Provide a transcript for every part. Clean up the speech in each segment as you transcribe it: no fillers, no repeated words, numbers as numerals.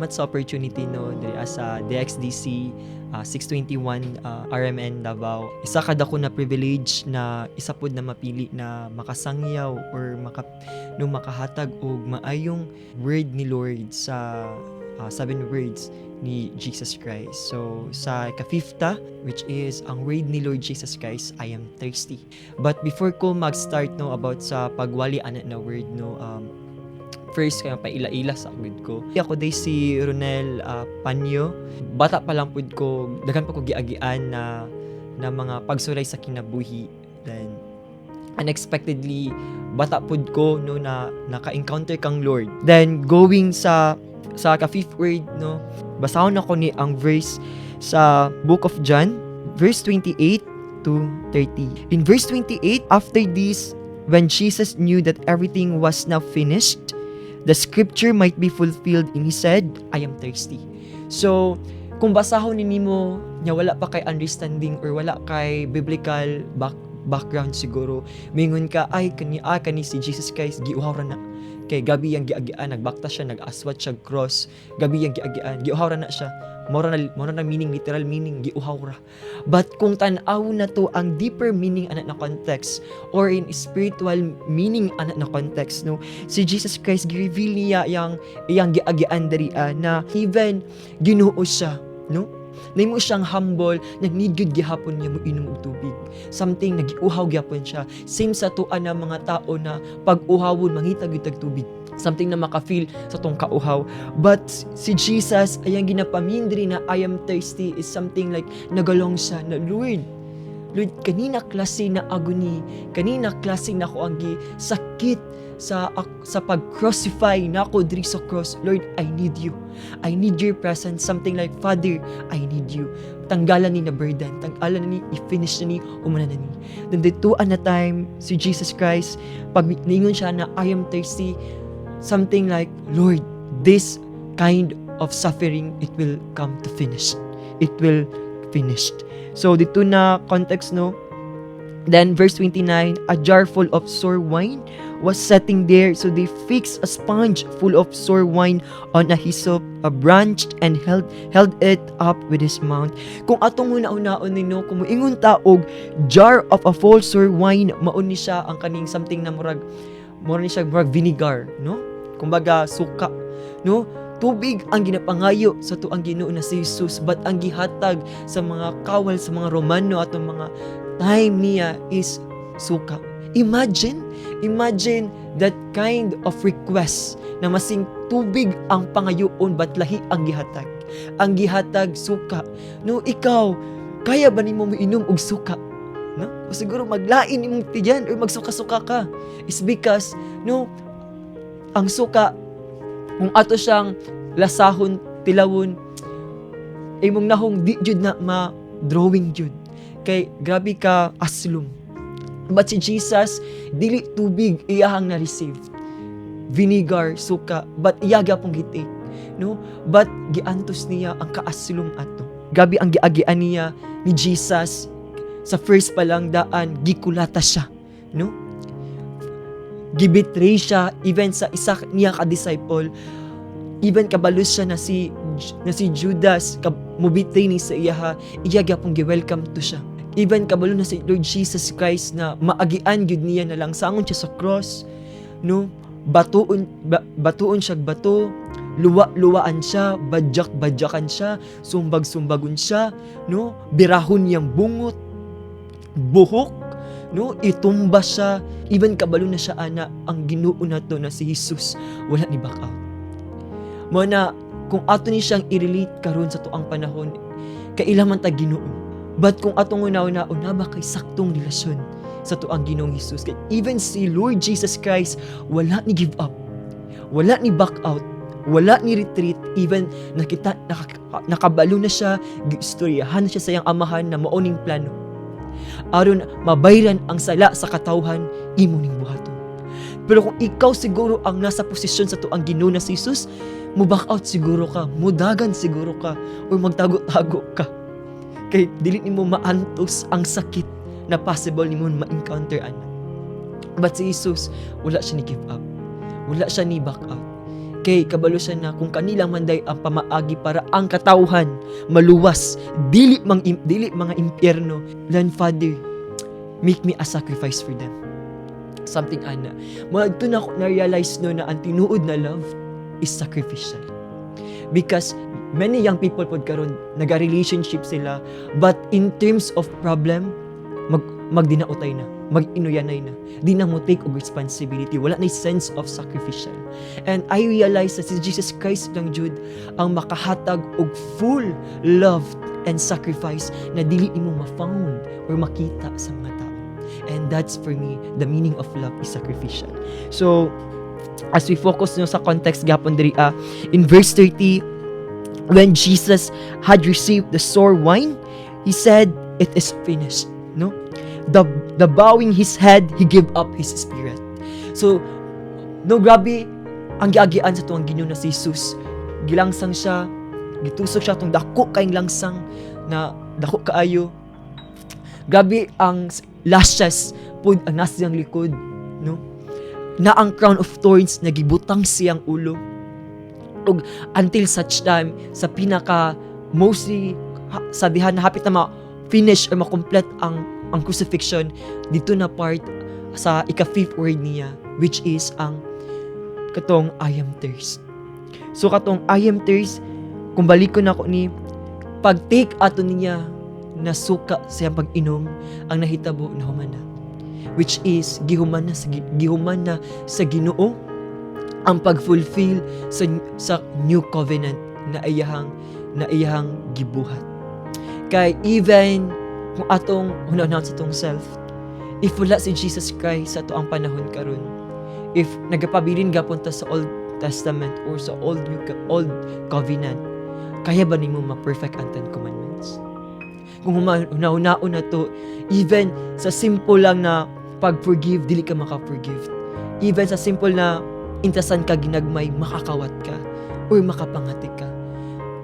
salamat sa opportunity no diri sa DXDC 621 RMN Davao. Isa kada ko na privilege na isa pod na mapili na makasangyaw or makahatag og maayong word ni Lord sa 7 words ni Jesus Christ. So, sa ka-fifta, which is ang word ni Lord Jesus Christ, I am thirsty. But before ko mag-start no about sa pagwali ana na word no, first kaya paila-ila sa agud ko. Ako day si Ronel Panyo. Bata pa lang pud ko, daghan pa ko giagian na mga pagsulay sa kinabuhi. Then unexpectedly bata pud ko no na naka-encounter kang Lord. Then going sa ka-fifth word no, basahon ako ni ang verse sa Book of John, verse 28 to 30. In verse 28, after this, when Jesus knew that everything was now finished, the scripture might be fulfilled, and he said, I am thirsty. So, kung basahon ni nimo nya wala pa kay understanding or wala kay biblical background siguro, mingon ka ay kani si Jesus Christ giuhaw ra na. Kay gabi yang giagian, nagbakta siya, nag-aswat siya cross, gabi yang giagian, giuhaw ra na siya. Mora na meaning, literal meaning, giuhaw ra. But kung tan-aw na to ang deeper meaning anak na context or in spiritual meaning anak na context no, si Jesus Christ gi-reveal niya yang giagian diri na even Ginoo siya no. Nahimo siyang humble, nag-need gyud gihapon niya mo inom og tubig. Something nagiuhaw gyapon siya. Same sa tuan na mga tao na pag-uhawon mangita gyud tag tubig. Something na maka-feel sa tong kauhaw. But si Jesus ayang ginapamindri na I am thirsty is something like nagalong siya na Lord, kanina klase na agony, kanina klase na ko ang sakit sa pag-crucify na ako diri sa cross. Lord, I need you. I need your presence. Something like, Father, I need you. Tanggalan ni na burden. Tanggalan ni, i-finish na ni, umuna na ni. Then dituan na time, si Jesus Christ, pag ningon siya na, I am thirsty, something like, Lord, this kind of suffering, it will come to finish. It will finished. So, dito na context, no? Then, verse 29, a jar full of sour wine was setting there, so they fixed a sponge full of sour wine on a hyssop, a branch, and held it up with his mouth. Kung atong una-unaon nino, kung moingon taog jar of a full sour wine, maun ni siya ang kaning something na murag vinegar, no? Kumbaga suka, no? Tubig ang ginapangayo sa tuang Ginoo na si Jesus, but ang gihatag sa mga kawal sa mga Romano at mga time niya is suka. Imagine that kind of request na masing tubig ang pangayoon but lahi ang gihatag. Ang gihatag suka. No, ikaw, kaya ba nimo moinom og suka? No? O siguro maglain imong tiyan or magsuka-suka ka. It's because, no, ang suka, kung ato siyang lasahon, tilawon, imong nahong di jud na ma-drawing jud. Kay grabe ka aslum. But si Jesus, dili tubig iyahang na-receive. Vinegar, suka, but iyaga pong gitik. No? But giantos niya ang kaaslum ato. Gabi ang giagian niya ni Jesus sa first pa lang daan, gikulata siya. No? Gibetray siya even sa isa niya ka-disciple. Even kabalos siya na si Judas, mubitray ni sa iyaha, iyaga pong gi-welcome to siya. Even kabalo na si Lord Jesus Christ na maagian gyud niya na lang sangon siya sa cross, no? Batuon siya bato, luwa-luwaan siya, badyak-badyakan siya, sumbag-sumbagon siya, no? Birahon niyang bungot, buhok, no? Itumba siya. Even kabalo na siya ana ang Ginoo nato na si Jesus wala ni back out. Mo na kung ato ni siyang i-relate karon sa tuang panahon, kailangan ta Ginoo. But kung atong una ba kay saktong relasyon sa tuang Ginoong Jesus, kay even si Lord Jesus Christ wala ni give up, wala ni back out, wala ni retreat. Even nakabalo na siya, istoryahan na siya sa iyang amahan na maoning plano aron mabayran ang sala sa katawhan imo ning buhaton. Pero kung ikaw siguro ang nasa posisyon sa tuang Ginoo na si Jesus, mo back out siguro ka, mudagan siguro ka, o magtago-tago ka. Kay dili nimo maantos ang sakit na possible nimo ma-encounter ana. But si Jesus, wala siya ni give up. Wala siya ni back out. Kay kabalo siya na kung kanilang manday ang pamaagi para ang katawhan maluwas, dili mga impyerno, then Father, make me a sacrifice for them. Something ana. Madto na ako na-realize no na ang tinuod na love is sacrificial. Because many young people pod karon naga-relationship sila, but in terms of problem, magdinautay na, mag-inuyanay na. Di na mo take of responsibility. Wala na sense of sacrificial. And I realize that si Jesus Christ lang jud ang makahatag og full love and sacrifice na dili imo ma-found or makita sa mga tao. And that's for me, the meaning of love is sacrificial. So, as we focus no sa context gapon diri in verse 30, when Jesus had received the sour wine, he said, "It is finished." No? The bowing his head, he gave up his spirit. So, no, grabe ang giagian sa tuwang Ginoo na si Jesus. Gilangsang siya, gitusok siya tong dako kaayong langsang na dako kaayo. Grabe ang lashes pud ang nasa siyang likod, no? Na ang crown of thorns na gibutang siyang ulo. Ug until such time sa pinaka mostly sa dihan na hapit na ma-finish or ma-complete ang crucifixion, dito na part sa ika-fifth word niya, which is ang katong I am thirst. So katong I am thirst, kung balikon ako ni pag-take ato niya na suka sa pag-inom, ang nahitabo na humana, which is gihuman na sa Ginoo ang pag-fulfill sa new covenant na iyahang gibuhat. Kay even kung atong hunahunahon sa tong self, if wala si Jesus Christ sa to ang panahon karon, if nagapabilin gapon ta sa Old Testament or sa Old Covenant, kaya ba nimo ma-perfect ang Ten Commandments? Kung hunahunahon na to, even sa simple lang na pag-forgive, dili ka maka-forgive. Even sa simple na intasan ka ginagmay, makakawat ka or makapangati ka.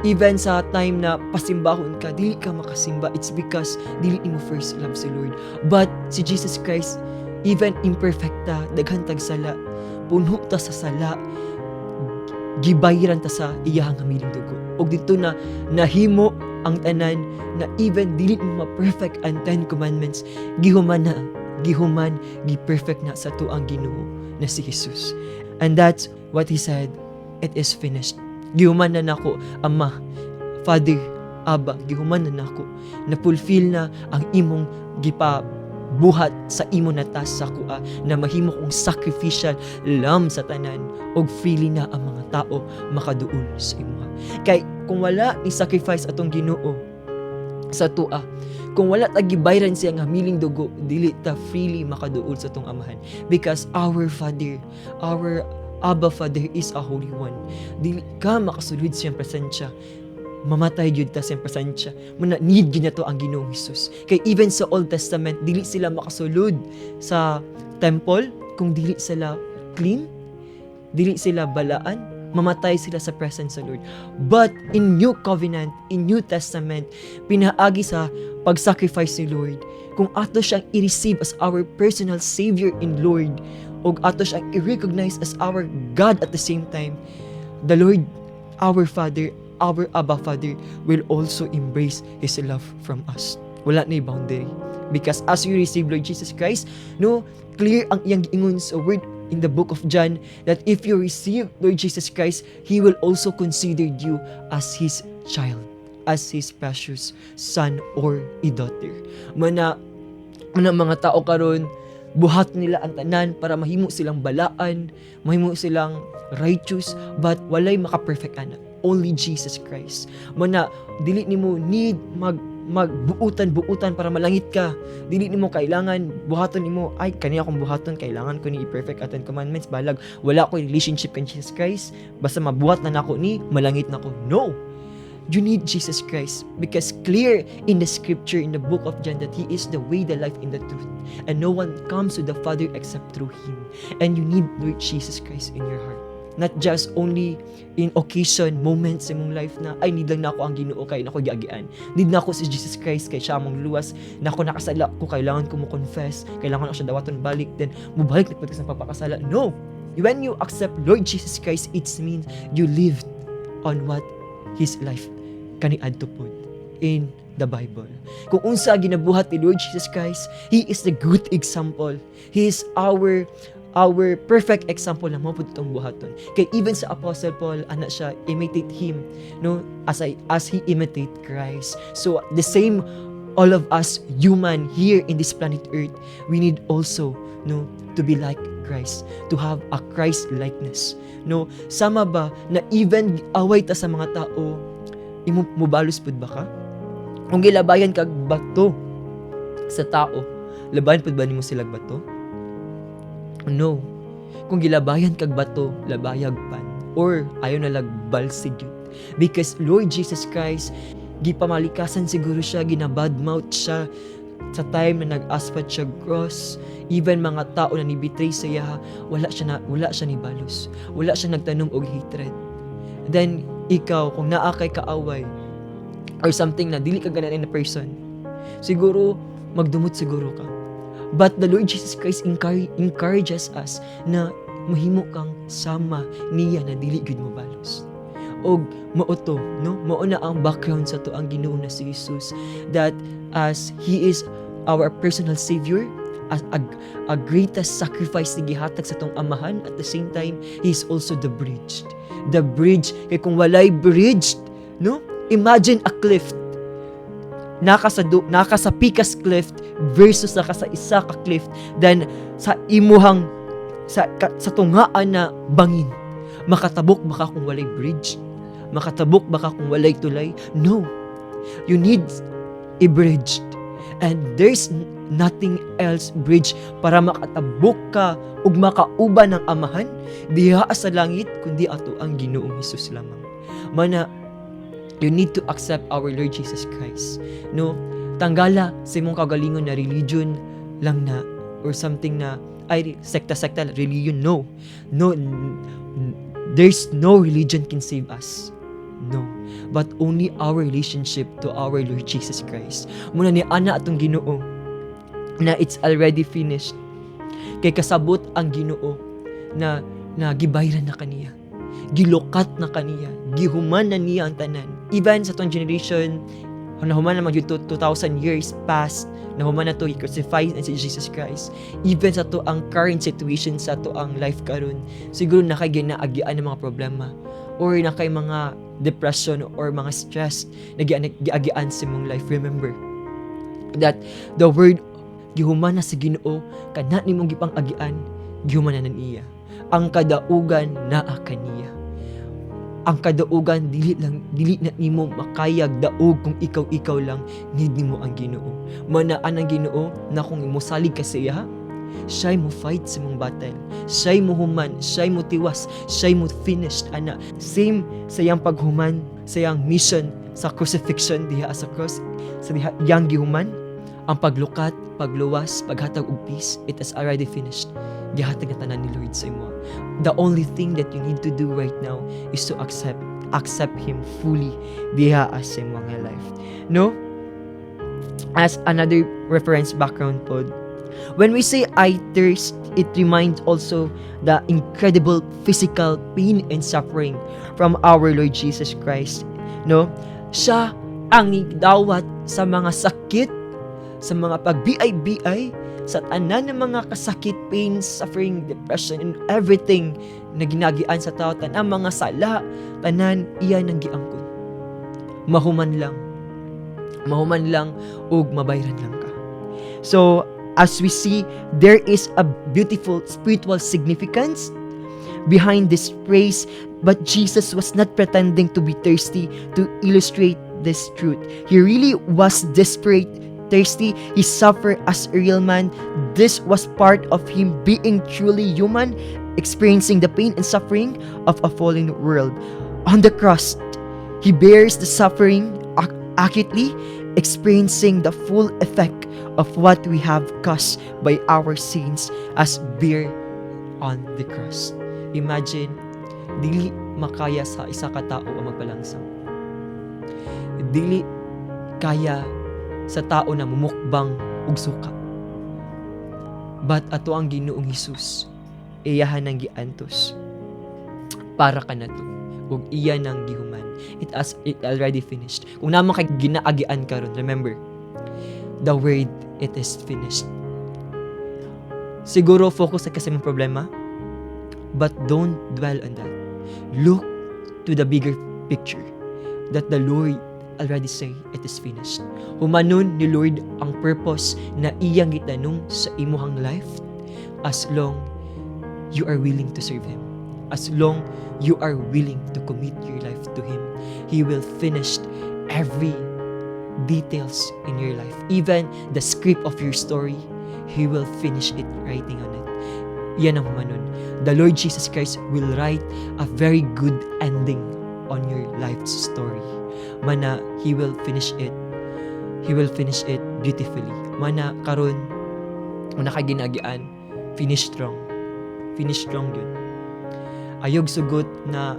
Even sa time na pasimbahon ka, dili ka makasimba. It's because dili mo first love si Lord. But si Jesus Christ, even imperfect ta, daghan tag sala, punho ta sa sala, gibayiran ta sa iyahang hamiling dugo. Og dito na nahimo ang tanan na even dili mo ma-perfect ang Ten Commandments, gihuman, gi-perfect na sa tuang Ginoo na si Jesus. And that's what he said, it is finished. Gihuman na nako, Ama, Father, Abba, gihuman na nako, na fulfill na ang imong gipabuhat sa imo na task sa kuha, na mahimo kong sacrificial lamb sa tanan, og freely na ang mga tao makaduol sa imo. Kay kung wala ni sacrifice atong Ginoo sa tuwa, kung wala ta gibayran siya nga hamiling dugo, dili ta freely makaduol sa tong Amahan, because our Father, our Abba Father is a Holy One. Dili ka makasulod siyang presensya, mamatay gyud ta siyang presensya. Muna need gyud nato ang Ginoong Hesus. Kay even sa Old Testament, dili sila makasulod sa temple kung dili sila clean, dili sila balaan, mamatay sila sa presence sa Lord. But in New Covenant, in New Testament, pinaagi sa pag-sacrifice ni Lord, kung ato siyang i-receive as our personal Savior in Lord, o ato siyang i-recognize as our God at the same time, the Lord, our Father, our Abba Father, will also embrace His love from us. Wala na boundary. Because as you receive Lord Jesus Christ, no, clear ang iyang giingon sa word in the book of John, that if you receive Lord Jesus Christ, He will also consider you as His child, as His precious son or daughter. Mana mga tao karon, buhat nila ang tanan para mahimo silang balaan, mahimo silang righteous, but walay maka-perfect ana. Only Jesus Christ. Mana dili nimo need magbuutan para malangit ka. Dili nimo kailangan buhaton nimo, ay kaniya akong buhaton, kailangan ko ni i-perfect at 10 commandments, balag wala ko relationship kan Jesus Christ, basta mabuhat na nako ni malangit nako. No. You need Jesus Christ, because clear in the scripture in the book of John that He is the way, the life, and the truth, and no one comes to the Father except through Him. And you need Lord Jesus Christ in your heart, not just only in occasion, moments in mong life na ay need lang nako ang Ginoo kay nako giagian, need nako si Jesus Christ kay siya mong luwas, nako nakasala ko, kailangan ko mo confess, kailangan ako siya dawaton balik, then mubalik na pagkas ng papakasala. No, when you accept Lord Jesus Christ, it means you lived on what His life kaniadto pod in the Bible. Kung unsa ginabuhat ni Lord Jesus Christ, He is the good example. He is our perfect example na mo pud tong buhaton. Kay even sa Apostle Paul, ana siya imitate him, no, as he imitate Christ. So the same, all of us human here in this planet Earth, we need also, no, to be like Christ, to have a Christ likeness. No, sama ba na even away ta sa mga tao, imo mubalos pud ba ka? Kung gilabayan kag bato sa tao, labayan pud ba nimo sila bato? No. Kung gilabayan kag bato, labayag pan. Or ayo na lagbalsig yun. Because Lord Jesus Christ, gipamalikasan siguro siya, ginabadmouth siya sa time na nag-aspat siya cross. Even mga tao na nibitray sa iya, wala siya ni balos. Wala siya nagtanom og hatred. Then ikaw kung naa kay kaaway or something na dili ka gananin na person, siguro magdumot siguro ka. But the Lord Jesus Christ encourages us na mahimo kang sama niya na dili gud mo balos. Og mao to, no? Mao na ang background sa to ang Ginoo na si Jesus, that as He is our personal Savior, as a greatest sacrifice na gihatag sa tong Amahan, at the same time He is also the bridge. The bridge, kay kung walay bridge, no? Imagine a cliff. Naka sa pikas cliff versus naka sa isa ka cliff, then sa imuhang sa tungaan na bangin, makatabok baka kung walay bridge? Makatabok baka kung walay tulay? No. You need a bridge, and there's nothing else bridge para makatabok ka ug makauban ng Amahan diha sa langit kundi ato ang Ginoong Hesus lamang. Mana you need to accept our Lord Jesus Christ. No, tanggala sa imong kagalingon na religion lang na or something na ay sekta religion. No, there's no religion can save us. No, but only our relationship to our Lord Jesus Christ. Muna ni ana atong Ginoo na it's already finished. Kay kasabot ang Ginoo na gibayran na kaniya, gilukat na kaniya, gihuman na niya ang tanan. Even sa tong generation, nahuman na mag 2,000 years past, nahuman na to, crucified na si Jesus Christ. Even sa to ang current situation sa to ang life karon, siguro nakay ginaagian ng mga problema or nakay mga depression or mga stress na giagian sa mong life. Remember that the word gihuman na sa Ginoo, kana nimong gipang agian, gihuman na niya. Ang kadaugan naa kaniya. Ang kadaugan dili na nimo makayag daog kung ikaw lang, need nimo ang Ginoo. Manaan ang Ginoo na kung mosalig ka sa iya, siya'y mo fight sa mong battle, siya'y mo human, siya'y mo tiwas, siya'y mo finished ana. Same sa iyang paghuman, sa iyang mission sa crucifixion diha sa cross, sa diha yang gihuman, ang paglukat, pagluwas, paghatag og peace, it is already finished. Gihatag na tanan ni Lord sa imo. The only thing that you need to do right now is to accept Him fully diha as sa mga life. No? As another reference background pod, when we say I thirst, it reminds also the incredible physical pain and suffering from our Lord Jesus Christ. No? Siya ang nigdawat sa mga sakit, sa mga pagbiay-biay, sa tanan ng mga kasakit, pain, suffering, depression, and everything na ginagian sa tao, tanan mga sala, tanan iyan ang giangkon. Mahuman lang ug mabayran lang ka. So as we see, there is a beautiful spiritual significance behind this praise, but Jesus was not pretending to be thirsty to illustrate this truth. He really was desperate, thirsty. He suffered as a real man. This was part of Him being truly human, experiencing the pain and suffering of a fallen world. On the cross, He bears the suffering acutely, experiencing the full effect of what we have caused by our sins as bear on the cross. Imagine, dili makaya sa isa ka tao ang magpalangsang. Dili kaya sa tao na mumukbang og suka. But ato ang Ginoong Hesus, iyahan nang giantos para ka na to ug iya nang gihuman. It already finished. Kung naman kay ginaagian karon, remember, the word, it is finished. Siguro focus ka sa imong problema, but don't dwell on that. Look to the bigger picture that the Lord already say it is finished. Humanon ni Lord ang purpose na iyang gitanong sa imuhang life as long you are willing to serve Him. As long you are willing to commit your life to Him, He will finish every details in your life. Even the script of your story, He will finish it, writing on it. Yan ang humanon. The Lord Jesus Christ will write a very good ending on your life's story. Mana, He will finish it. He will finish it beautifully. Mana, karon, una ka ginagian, finish strong. Finish strong yun. Ayog sugot na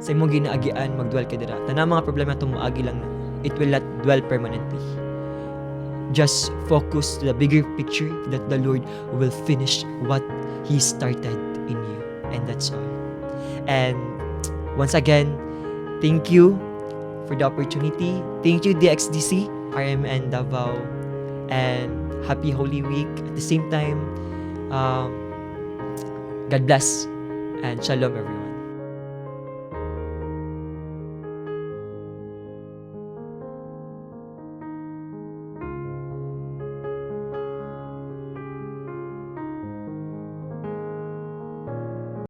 sa imong ginaagian, magdwell ka dira. Tanang mga problema tumuagi lang na. It will not dwell permanently. Just focus to the bigger picture that the Lord will finish what He started in you. And that's all. And once again, thank you for the opportunity. Thank you, DXDC, RMN Davao, and happy Holy Week. At the same time, God bless and shalom everyone.